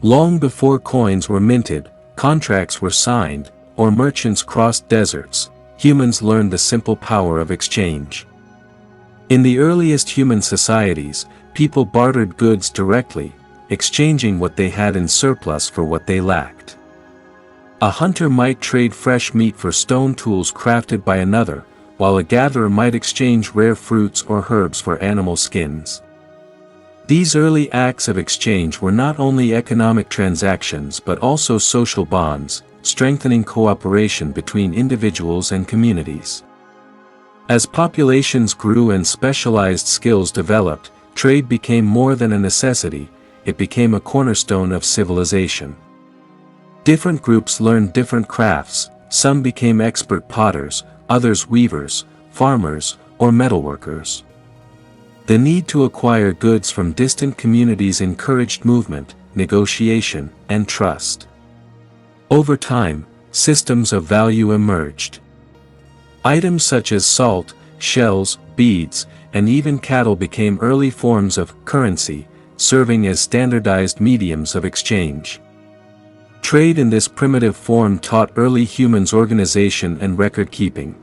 Long before coins were minted, contracts were signed, or merchants crossed deserts, humans learned the simple power of exchange. In the earliest human societies, people bartered goods directly, exchanging what they had in surplus for what they lacked. A hunter might trade fresh meat for stone tools crafted by another, while a gatherer might exchange rare fruits or herbs for animal skins. These early acts of exchange were not only economic transactions but also social bonds, strengthening cooperation between individuals and communities. As populations grew and specialized skills developed, trade became more than a necessity, it became a cornerstone of civilization. Different groups learned different crafts, some became expert potters, others weavers, farmers, or metalworkers. The need to acquire goods from distant communities encouraged movement, negotiation, and trust. Over time, systems of value emerged. Items such as salt, shells, beads, and even cattle became early forms of currency, serving as standardized mediums of exchange. Trade in this primitive form taught early humans organization and record-keeping.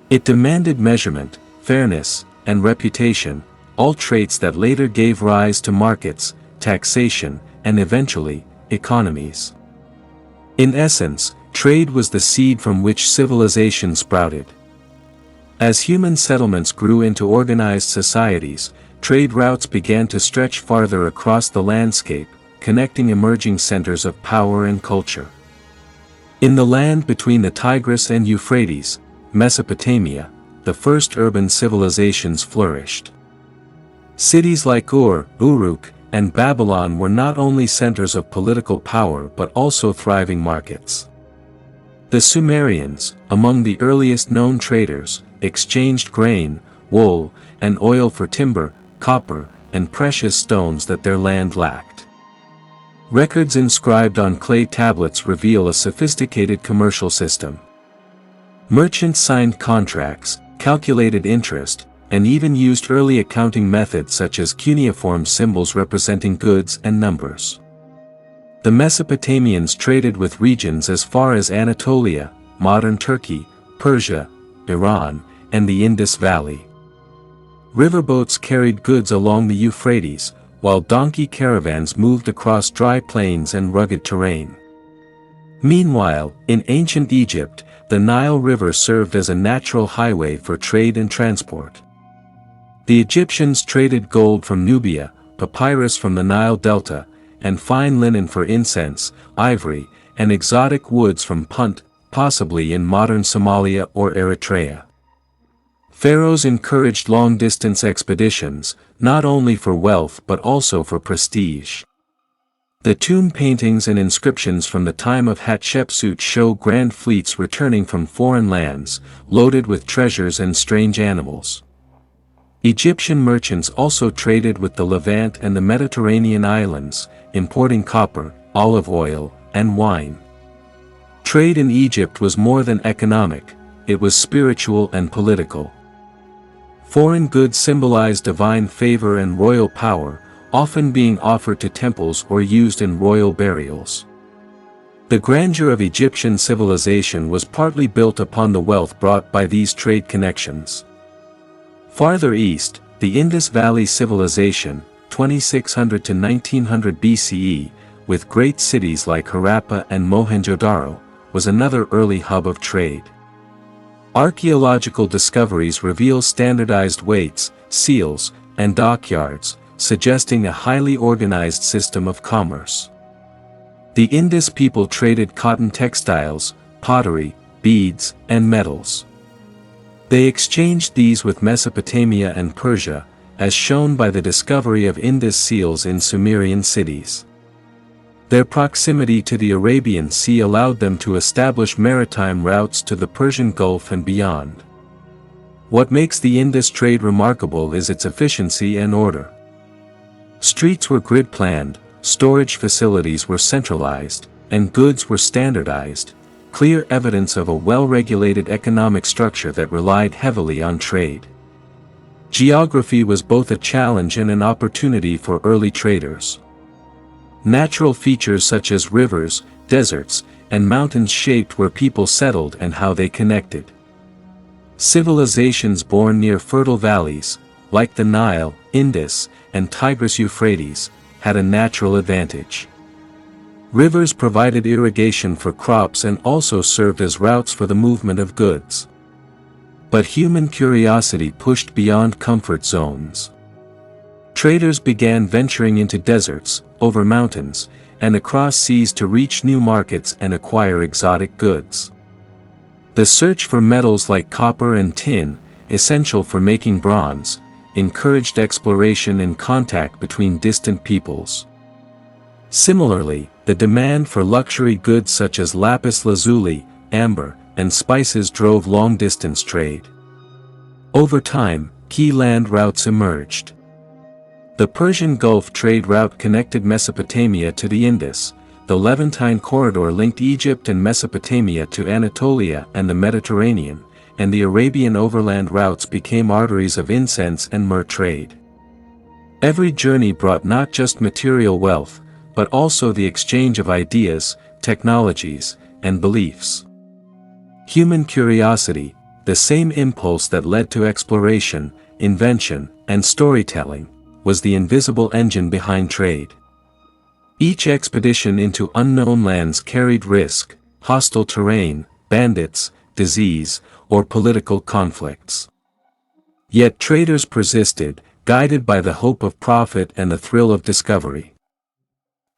It demanded measurement, fairness, and reputation, all traits that later gave rise to markets, taxation, and eventually, economies. In essence, trade was the seed from which civilization sprouted. As human settlements grew into organized societies, trade routes began to stretch farther across the landscape, connecting emerging centers of power and culture. In the land between the Tigris and Euphrates, Mesopotamia, the first urban civilizations flourished. Cities like Ur, Uruk, and Babylon were not only centers of political power but also thriving markets. The Sumerians, among the earliest known traders, exchanged grain, wool, and oil for timber, copper, and precious stones that their land lacked. Records inscribed on clay tablets reveal a sophisticated commercial system. Merchants signed contracts, calculated interest, and even used early accounting methods such as cuneiform symbols representing goods and numbers. The Mesopotamians traded with regions as far as Anatolia, modern Turkey, Persia, Iran, and the Indus Valley. Riverboats carried goods along the Euphrates, while donkey caravans moved across dry plains and rugged terrain. Meanwhile, in ancient Egypt, the Nile River served as a natural highway for trade and transport. The Egyptians traded gold from Nubia, papyrus from the Nile Delta, and fine linen for incense, ivory, and exotic woods from Punt, possibly in modern Somalia or Eritrea. Pharaohs encouraged long-distance expeditions, not only for wealth but also for prestige. The tomb paintings and inscriptions from the time of Hatshepsut show grand fleets returning from foreign lands, loaded with treasures and strange animals. Egyptian merchants also traded with the Levant and the Mediterranean islands, importing copper, olive oil, and wine. Trade in Egypt was more than economic, it was spiritual and political. Foreign goods symbolized divine favor and royal power, often being offered to temples or used in royal burials. The grandeur of Egyptian civilization was partly built upon the wealth brought by these trade connections. Farther east, the Indus Valley Civilization, 2600 to 1900 BCE, with great cities like Harappa and Mohenjo-Daro, was another early hub of trade. Archaeological discoveries reveal standardized weights, seals, and dockyards, suggesting a highly organized system of commerce. The Indus people traded cotton textiles, pottery, beads, and metals. They exchanged these with Mesopotamia and Persia, as shown by the discovery of Indus seals in Sumerian cities. Their proximity to the Arabian Sea allowed them to establish maritime routes to the Persian Gulf and beyond. What makes the Indus trade remarkable is its efficiency and order. Streets were grid-planned, storage facilities were centralized, and goods were standardized, clear evidence of a well-regulated economic structure that relied heavily on trade. Geography was both a challenge and an opportunity for early traders. Natural features such as rivers, deserts, and mountains shaped where people settled and how they connected. Civilizations born near fertile valleys, like the Nile, Indus, and Tigris-Euphrates, had a natural advantage. Rivers provided irrigation for crops and also served as routes for the movement of goods. But human curiosity pushed beyond comfort zones. Traders began venturing into deserts, over mountains, and across seas to reach new markets and acquire exotic goods. The search for metals like copper and tin, essential for making bronze, encouraged exploration and contact between distant peoples. Similarly, the demand for luxury goods such as lapis lazuli, amber, and spices drove long-distance trade. Over time, key land routes emerged. The Persian Gulf trade route connected Mesopotamia to the Indus, the Levantine corridor linked Egypt and Mesopotamia to Anatolia and the Mediterranean, and the Arabian overland routes became arteries of incense and myrrh trade. Every journey brought not just material wealth, but also the exchange of ideas, technologies, and beliefs. Human curiosity, the same impulse that led to exploration, invention, and storytelling, was the invisible engine behind trade. Each expedition into unknown lands carried risk, hostile terrain, bandits, disease, or political conflicts. Yet traders persisted, guided by the hope of profit and the thrill of discovery.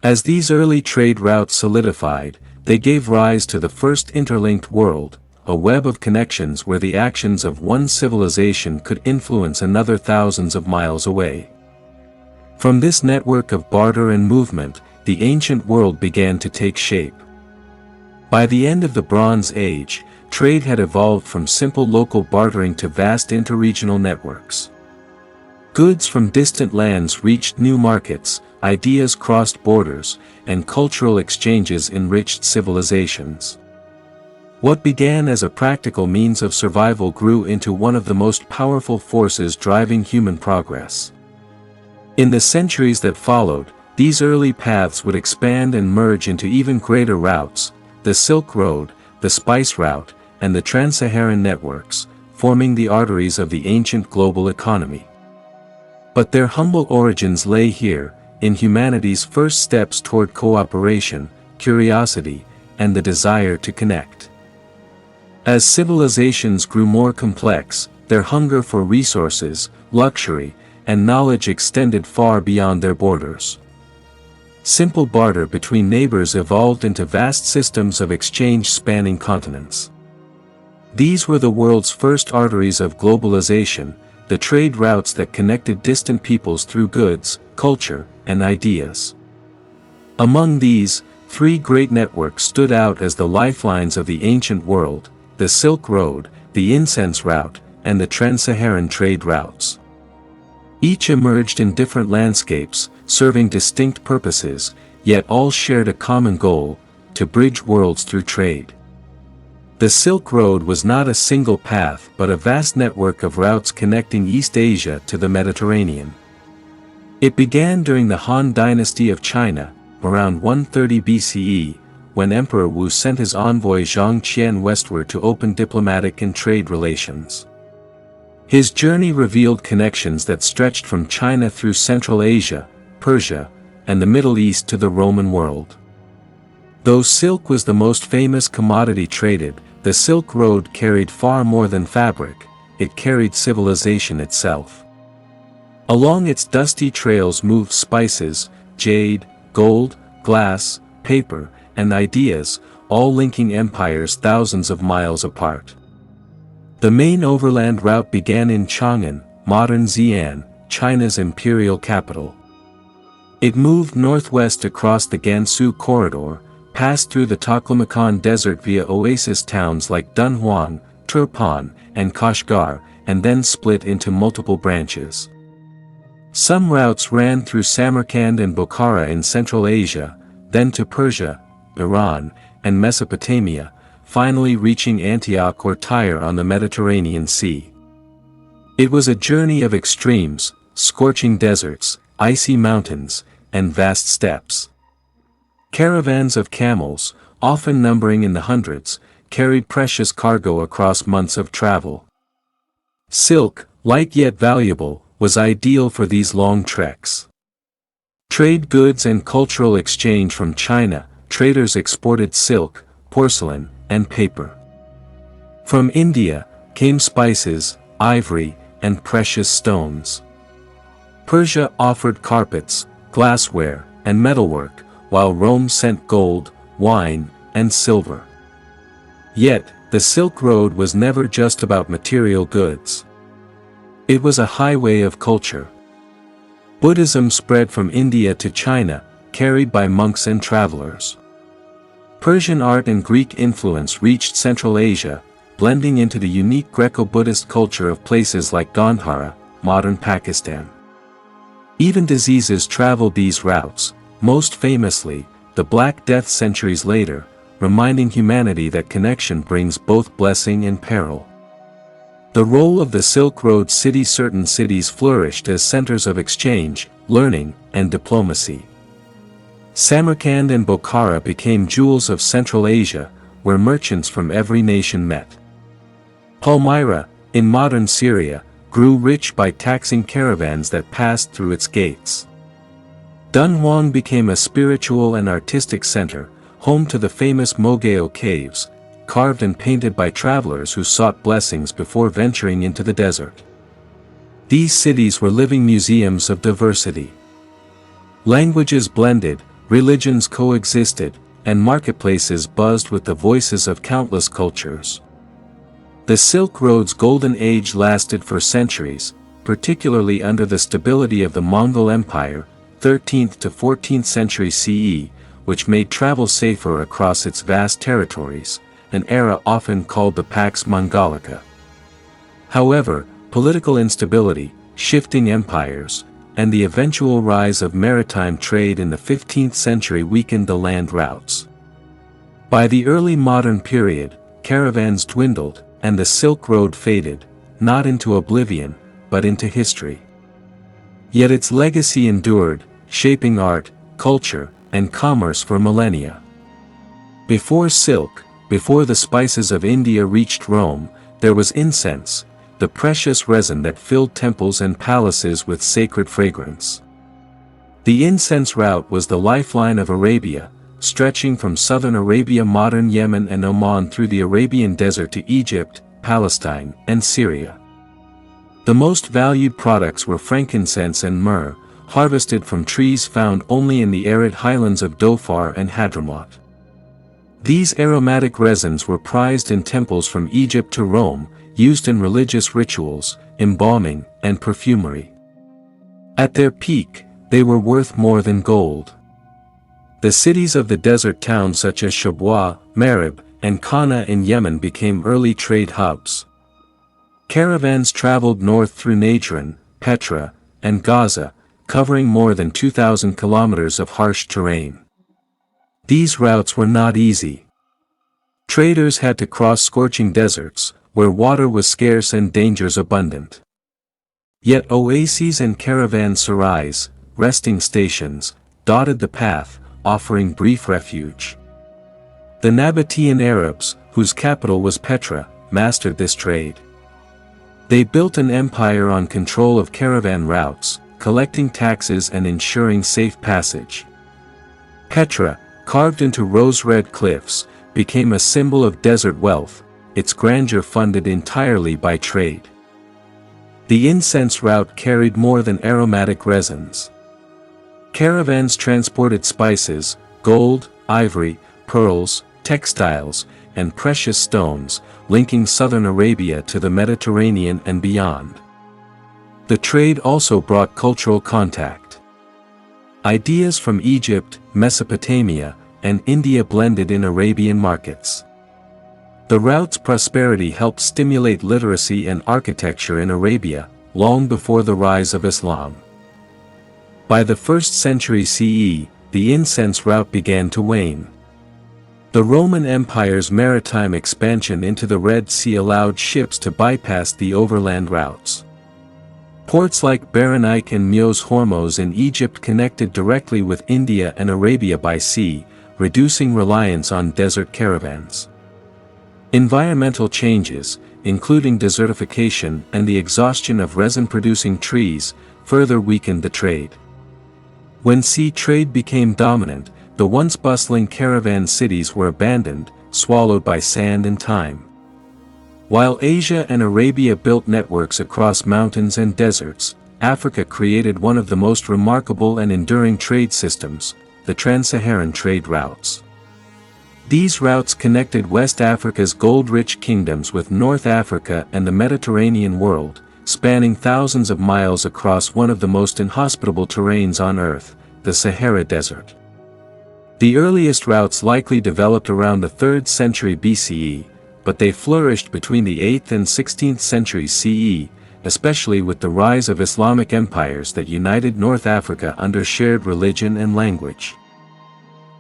As these early trade routes solidified, they gave rise to the first interlinked world, a web of connections where the actions of one civilization could influence another thousands of miles away. From this network of barter and movement, the ancient world began to take shape. By the end of the Bronze Age, trade had evolved from simple local bartering to vast interregional networks. Goods from distant lands reached new markets, ideas crossed borders, and cultural exchanges enriched civilizations. What began as a practical means of survival grew into one of the most powerful forces driving human progress. In the centuries that followed, these early paths would expand and merge into even greater routes, the Silk Road, the Spice Route, and the Trans-Saharan networks, forming the arteries of the ancient global economy. But their humble origins lay here, in humanity's first steps toward cooperation, curiosity, and the desire to connect. As civilizations grew more complex, their hunger for resources, luxury, and knowledge extended far beyond their borders. Simple barter between neighbors evolved into vast systems of exchange spanning continents. These were the world's first arteries of globalization, the trade routes that connected distant peoples through goods, culture, and ideas. Among these, three great networks stood out as the lifelines of the ancient world: the Silk Road, the Incense Route, and the Trans-Saharan trade routes. Each emerged in different landscapes, serving distinct purposes, yet all shared a common goal: to bridge worlds through trade. The Silk Road was not a single path but a vast network of routes connecting East Asia to the Mediterranean. It began during the Han Dynasty of China, around 130 BCE, when Emperor Wu sent his envoy Zhang Qian westward to open diplomatic and trade relations. His journey revealed connections that stretched from China through Central Asia, Persia, and the Middle East to the Roman world. Though silk was the most famous commodity traded, the Silk Road carried far more than fabric; it carried civilization itself. Along its dusty trails moved spices, jade, gold, glass, paper, and ideas, all linking empires thousands of miles apart. The main overland route began in Chang'an, modern Xi'an, China's imperial capital. It moved northwest across the Gansu corridor, passed through the Taklamakan Desert via oasis towns like Dunhuang, Turpan, and Kashgar, and then split into multiple branches. Some routes ran through Samarkand and Bokhara in Central Asia, then to Persia, Iran, and Mesopotamia, finally reaching Antioch or Tyre on the Mediterranean Sea. It was a journey of extremes: scorching deserts, icy mountains, and vast steppes. Caravans of camels, often numbering in the hundreds, carried precious cargo across months of travel. Silk, light yet valuable, was ideal for these long treks. Trade goods and cultural exchange from China, traders exported silk, porcelain, and paper. From India, came spices, ivory, and precious stones. Persia offered carpets, glassware, and metalwork, while Rome sent gold, wine, and silver. Yet, the Silk Road was never just about material goods. It was a highway of culture. Buddhism spread from India to China, carried by monks and travelers. Persian art and Greek influence reached Central Asia, blending into the unique Greco-Buddhist culture of places like Gandhara, modern Pakistan. Even diseases traveled these routes, most famously, the Black Death centuries later, reminding humanity that connection brings both blessing and peril. The role of the Silk Road cities. Certain cities flourished as centers of exchange, learning, and diplomacy. Samarkand and Bokhara became jewels of Central Asia, where merchants from every nation met. Palmyra, in modern Syria, grew rich by taxing caravans that passed through its gates. Dunhuang became a spiritual and artistic center, home to the famous Mogao caves, carved and painted by travelers who sought blessings before venturing into the desert. These cities were living museums of diversity. Languages blended, religions coexisted, and marketplaces buzzed with the voices of countless cultures. The Silk Road's golden age lasted for centuries, particularly under the stability of the Mongol Empire, 13th to 14th century CE, which made travel safer across its vast territories, an era often called the Pax Mongolica. However, political instability, shifting empires, and the eventual rise of maritime trade in the 15th century weakened the land routes. By the early modern period, caravans dwindled, and the Silk Road faded, not into oblivion, but into history. Yet its legacy endured, shaping art, culture, and commerce for millennia. Before silk, before the spices of India reached Rome, there was incense, the precious resin that filled temples and palaces with sacred fragrance. The incense route was the lifeline of Arabia, stretching from southern Arabia, modern Yemen and Oman, through the Arabian desert to Egypt, Palestine, and Syria. The most valued products were frankincense and myrrh, harvested from trees found only in the arid highlands of Dhofar and Hadramaut. These aromatic resins were prized in temples from Egypt to Rome, used in religious rituals, embalming, and perfumery. At their peak, they were worth more than gold. The cities of the desert towns such as Shabwa, Marib, and Qana in Yemen became early trade hubs. Caravans traveled north through Najran, Petra, and Gaza, covering more than 2,000 kilometers of harsh terrain. These routes were not easy. Traders had to cross scorching deserts, where water was scarce and dangers abundant. Yet oases and caravanserais, resting stations, dotted the path, offering brief refuge. The Nabatean Arabs, whose capital was Petra, mastered this trade. They built an empire on control of caravan routes, collecting taxes and ensuring safe passage. Petra, carved into rose-red cliffs, became a symbol of desert wealth, its grandeur funded entirely by trade. The incense route carried more than aromatic resins. Caravans transported spices, gold, ivory, pearls, textiles, and precious stones, linking southern Arabia to the Mediterranean and beyond. The trade also brought cultural contact. Ideas from Egypt, Mesopotamia, and India blended in Arabian markets. The route's prosperity helped stimulate literacy and architecture in Arabia, long before the rise of Islam. By the 1st century CE, the incense route began to wane. The Roman Empire's maritime expansion into the Red Sea allowed ships to bypass the overland routes. Ports like Berenik and Myos Hormuz in Egypt connected directly with India and Arabia by sea, reducing reliance on desert caravans. Environmental changes, including desertification and the exhaustion of resin-producing trees, further weakened the trade. When sea trade became dominant, the once bustling caravan cities were abandoned, swallowed by sand and time. While Asia and Arabia built networks across mountains and deserts, Africa created one of the most remarkable and enduring trade systems, the Trans-Saharan trade routes. These routes connected West Africa's gold-rich kingdoms with North Africa and the Mediterranean world, spanning thousands of miles across one of the most inhospitable terrains on Earth, the Sahara Desert. The earliest routes likely developed around the 3rd century BCE, but they flourished between the 8th and 16th centuries CE, especially with the rise of Islamic empires that united North Africa under shared religion and language.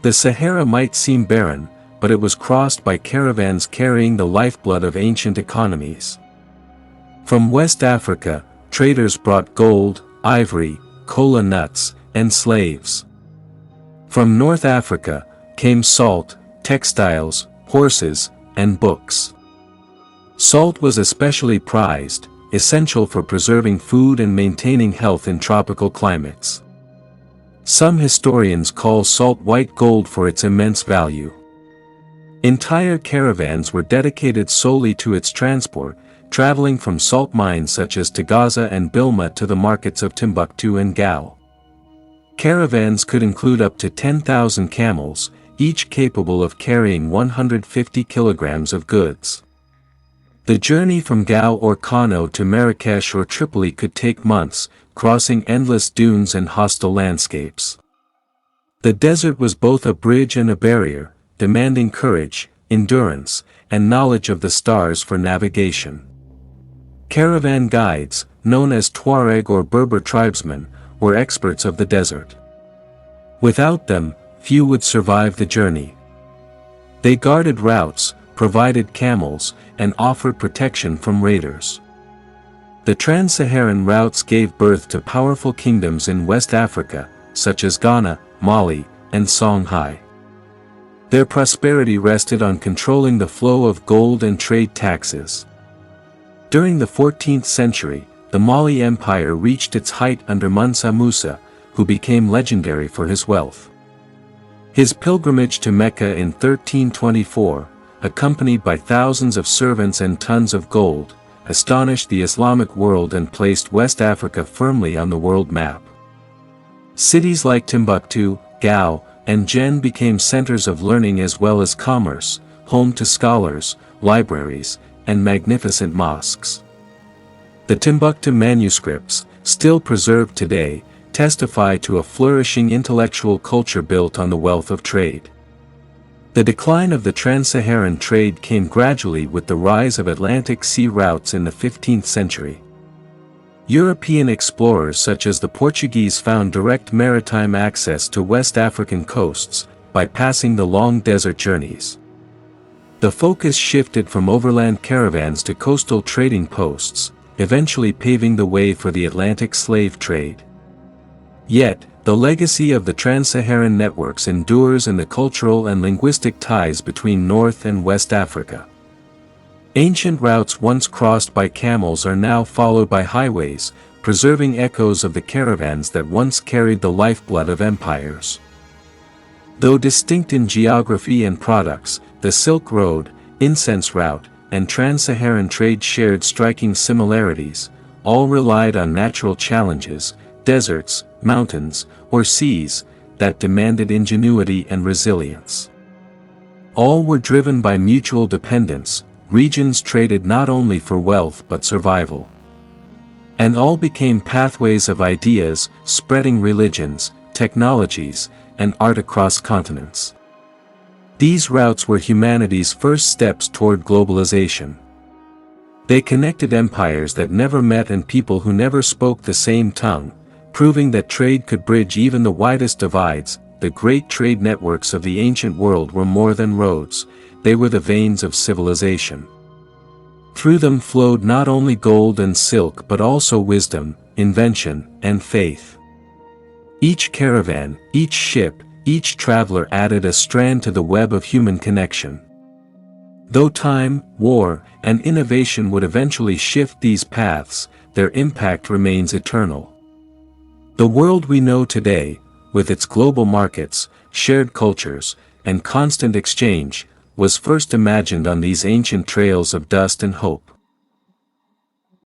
The Sahara might seem barren, but it was crossed by caravans carrying the lifeblood of ancient economies. From West Africa, traders brought gold, ivory, kola nuts, and slaves. From North Africa, came salt, textiles, horses, and books. Salt was especially prized, essential for preserving food and maintaining health in tropical climates. Some historians call salt white gold for its immense value. Entire caravans were dedicated solely to its transport, traveling from salt mines such as Tagaza and Bilma to the markets of Timbuktu and Gao. Caravans could include up to 10,000 camels, each capable of carrying 150 kilograms of goods. The journey from Gao or Kano to Marrakesh or Tripoli could take months, crossing endless dunes and hostile landscapes. The desert was both a bridge and a barrier, demanding courage, endurance, and knowledge of the stars for navigation. Caravan guides, known as Tuareg or Berber tribesmen, were experts of the desert. Without them, few would survive the journey. They guarded routes, provided camels, and offered protection from raiders. The Trans-Saharan routes gave birth to powerful kingdoms in West Africa, such as Ghana, Mali, and Songhai. Their prosperity rested on controlling the flow of gold and trade taxes. During the 14th century, the Mali Empire reached its height under Mansa Musa, who became legendary for his wealth. His pilgrimage to Mecca in 1324, accompanied by thousands of servants and tons of gold, astonished the Islamic world and placed West Africa firmly on the world map. Cities like Timbuktu, Gao, and Jen became centers of learning as well as commerce, home to scholars, libraries, and magnificent mosques. The Timbuktu manuscripts, still preserved today, testify to a flourishing intellectual culture built on the wealth of trade. The decline of the Trans-Saharan trade came gradually with the rise of Atlantic sea routes in the 15th century. European explorers such as the Portuguese found direct maritime access to West African coasts, bypassing the long desert journeys. The focus shifted from overland caravans to coastal trading posts, eventually paving the way for the Atlantic slave trade. Yet, the legacy of the Trans-Saharan networks endures in the cultural and linguistic ties between North and West Africa. Ancient routes once crossed by camels are now followed by highways, preserving echoes of the caravans that once carried the lifeblood of empires. Though distinct in geography and products, the Silk Road, Incense Route, and Trans-Saharan trade shared striking similarities. All relied on natural challenges, deserts, mountains, or seas, that demanded ingenuity and resilience. All were driven by mutual dependence. Regions traded not only for wealth but survival. And all became pathways of ideas, spreading religions, technologies, and art across continents. These routes were humanity's first steps toward globalization. They connected empires that never met and people who never spoke the same tongue, proving that trade could bridge even the widest divides. The great trade networks of the ancient world were more than roads, they were the veins of civilization. Through them flowed not only gold and silk but also wisdom, invention, and faith. Each caravan, each ship, each traveler added a strand to the web of human connection. Though time, war, and innovation would eventually shift these paths, their impact remains eternal. The world we know today, with its global markets, shared cultures, and constant exchange, was first imagined on these ancient trails of dust and hope.